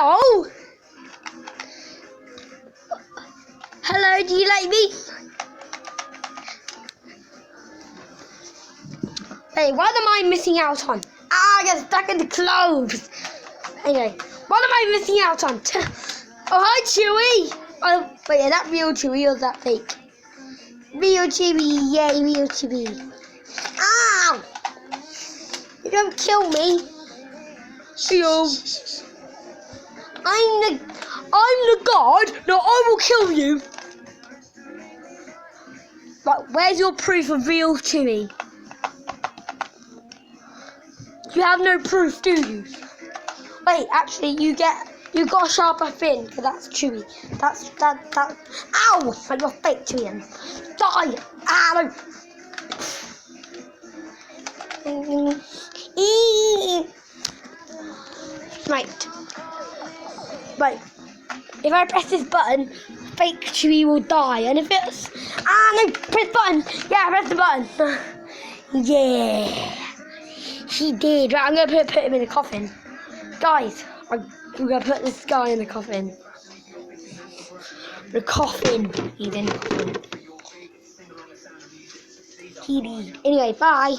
Hello? Hello, do you like me? Hey, what am I missing out on? I got stuck in the clothes. Anyway, what am I missing out on? Oh, hi, Chewy. Oh, wait, is that real Chewy or is that fake? Real Chewy, yay, real Chewy. Ow! You don't kill me. Yo. I'm the god. No, I will kill you. Right, where's your proof of real Chewy? You have no proof, do you? Wait, actually, you got a sharper fin, because that's Chewy. That. Ow! Like you're fake Chewy. Die! Ow! Right. If I press this button, fake Chewy will die. And if it's... no! Press button! Yeah, press the button. Yeah. She did. Right, I'm going to put him in a coffin. Guys, I'm going to put this guy in the coffin. The coffin. He's in the coffin. Diddy. Anyway, bye.